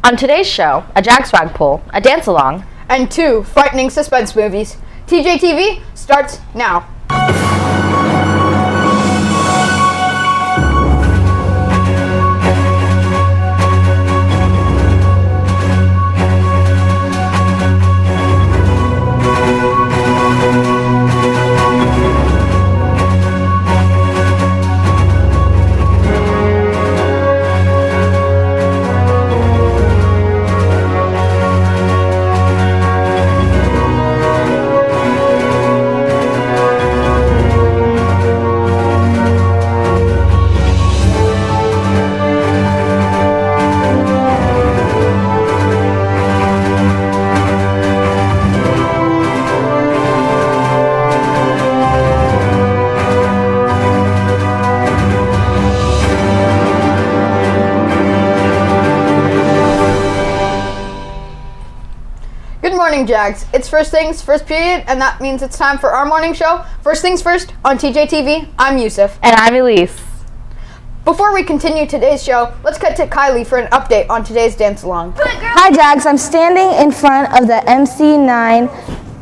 On today's show, a Jag Swag poll, a dance-along, and 2 frightening suspense movies. TJTV starts now. Good morning, Jags. It's first things, first period, and that means it's time for our morning show. First things first on TJTV. I'm Yusuf. and I'm Elise. Before we continue today's show, let's cut to Kylie for an update on today's dance-along. Hi Jags, I'm standing in front of the MC9,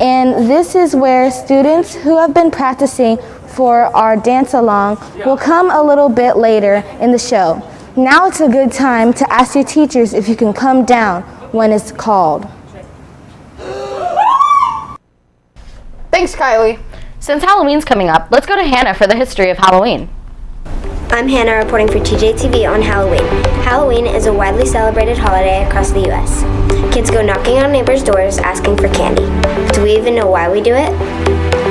and this is where students who have been practicing for our dance-along will come a little bit later in the show. Now it's a good time to ask your teachers if you can come down when it's called. Thanks, Kylie. Since Halloween's coming up, let's go to Hannah for the history of Halloween. I'm Hannah reporting for TJTV on Halloween. Halloween is a widely celebrated holiday across the U.S. Kids go knocking on neighbors' doors asking for candy. Do we even know why we do it?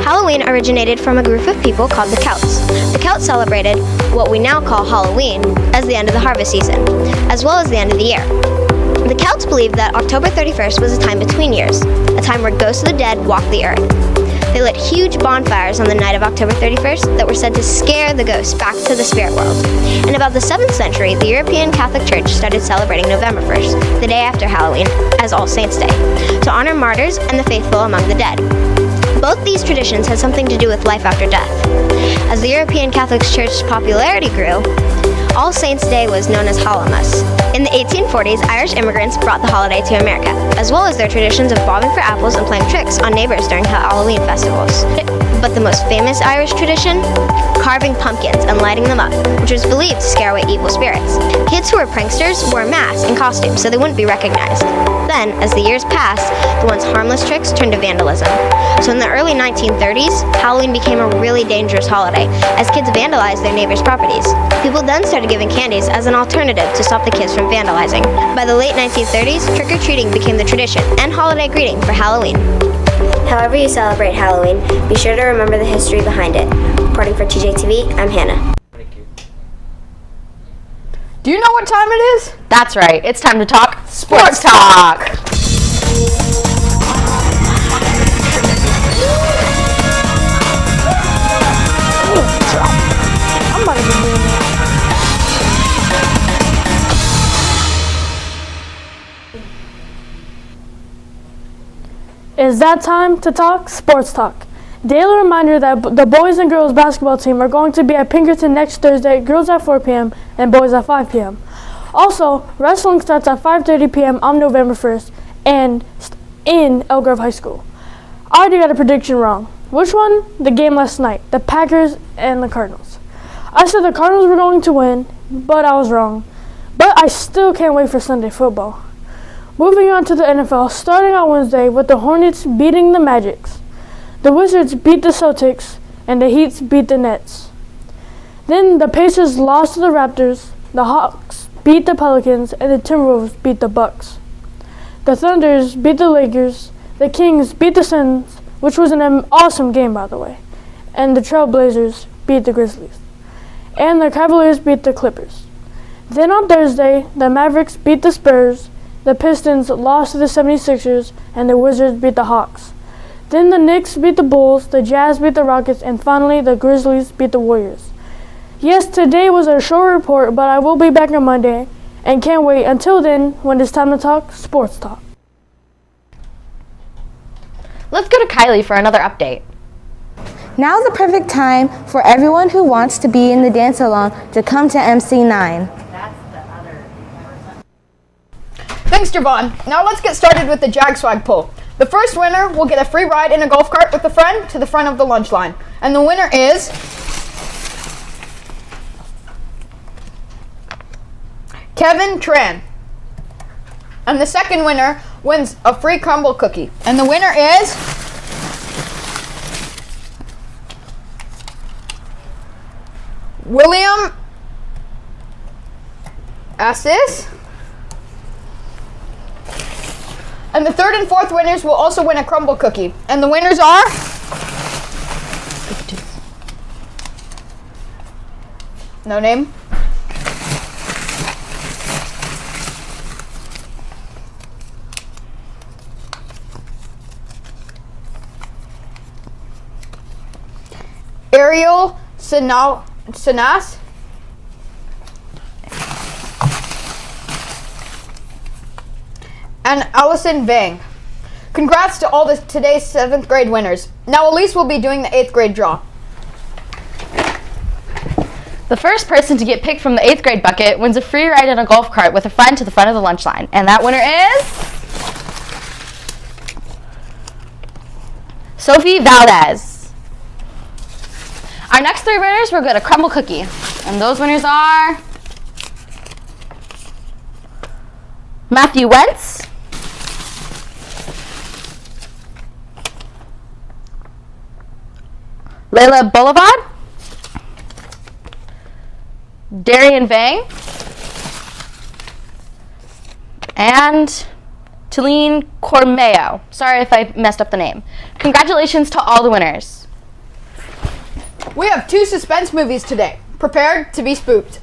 Halloween originated from a group of people called the Celts. The Celts celebrated what we now call Halloween as the end of the harvest season, as well as the end of the year. The Celts believed that October 31st was a time between years, a time where ghosts of the dead walked the earth. They lit huge bonfires on the night of October 31st that were said to scare the ghosts back to the spirit world. In about the 7th century, the European Catholic Church started celebrating November 1st, the day after Halloween, as All Saints' Day, to honor martyrs and the faithful among the dead. Both these traditions had something to do with life after death. As the European Catholic Church's popularity grew, All Saints' Day was known as Hallowmas. In the 1840s, Irish immigrants brought the holiday to America, as well as their traditions of bobbing for apples and playing tricks on neighbors during Halloween festivals. But the most famous Irish tradition? Carving pumpkins and lighting them up, which was believed to scare away evil spirits. Kids who were pranksters wore masks and costumes so they wouldn't be recognized. Then, as the years passed, the once harmless tricks turned to vandalism. So in the early 1930s, Halloween became a really dangerous holiday, as kids vandalized their neighbors' properties. People then started giving candies as an alternative to stop the kids from vandalizing. By the late 1930s, trick-or-treating became the tradition and holiday greeting for Halloween. However you celebrate Halloween, be sure to remember the history behind it. Reporting for TJTV, I'm Hannah. Do you know what time it is? That's right, it's time to talk Sports Talk! I'm about to be doing that. It's that time to talk Sports Talk. Daily reminder that the boys and girls basketball team are going to be at Pinkerton next Thursday, girls at 4 p.m. and boys at 5 p.m. Also, wrestling starts at 5:30 p.m. on November 1st and in Elk Grove High School. I already got a prediction wrong. Which one? The game last night, the Packers and the Cardinals. I said the Cardinals were going to win, but I was wrong. But I still can't wait for Sunday football. Moving on to the NFL, starting on Wednesday with the Hornets beating the Magics. The Wizards beat the Celtics, and the Heat beat the Nets. Then the Pacers lost to the Raptors, the Hawks beat the Pelicans, and the Timberwolves beat the Bucks. The Thunders beat the Lakers. The Kings beat the Suns, which was an awesome game, by the way. And the Trailblazers beat the Grizzlies. And the Cavaliers beat the Clippers. Then on Thursday, the Mavericks beat the Spurs, the Pistons lost to the 76ers, and the Wizards beat the Hawks. Then the Knicks beat the Bulls, the Jazz beat the Rockets, and finally the Grizzlies beat the Warriors. Yes, today was a short report, but I will be back on Monday, and can't wait until then when it's time to talk sports talk. Let's go to Kylie for another update. Now's the perfect time for everyone who wants to be in the dance along to come to MC9. Thanks, Javon. Now let's get started with the Jag Swag poll. The first winner will get a free ride in a golf cart with a friend to the front of the lunch line. And the winner is Kevin Tran. And the second winner wins a free crumble cookie. And the winner is William Assis. And the third and fourth winners will also win a crumble cookie. And the winners are no name. Ariel Sanas and Allison Vang. Congrats to all today's 7th grade winners. Now Elise will be doing the 8th grade draw. The first person to get picked from the 8th grade bucket wins a free ride in a golf cart with a friend to the front of the lunch line. And that winner is Sophie Valdez. Our next 3 winners will get a crumble cookie. And those winners are Matthew Wentz, Layla Boulevard, Darian Vang, and Talene Cormeo. Sorry if I messed up the name. Congratulations to all the winners. We have 2 suspense movies today. Prepare to be spooked.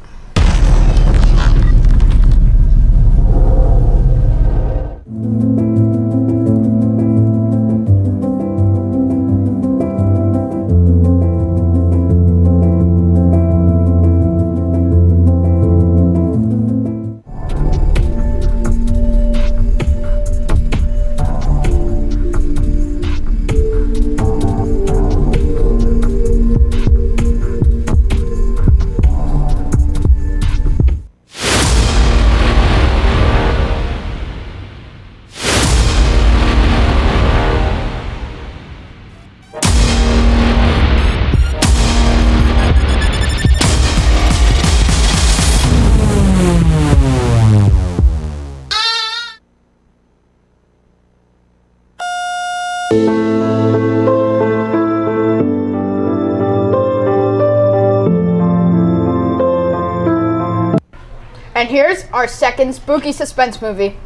And here's our second spooky suspense movie.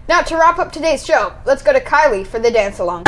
Now to wrap up today's show, let's go to Kylie for the dance along.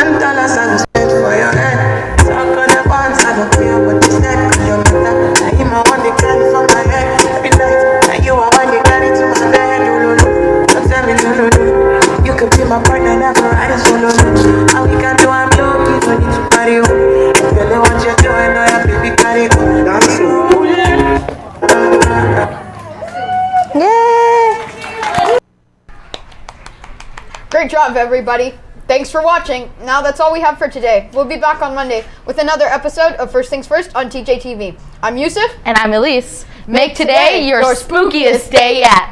Great job, everybody. Thanks for watching. Now that's all we have for today. We'll be back on Monday with another episode of First Things First on TJTV. I'm Yusuf. And I'm Elise. Make today your spookiest day yet.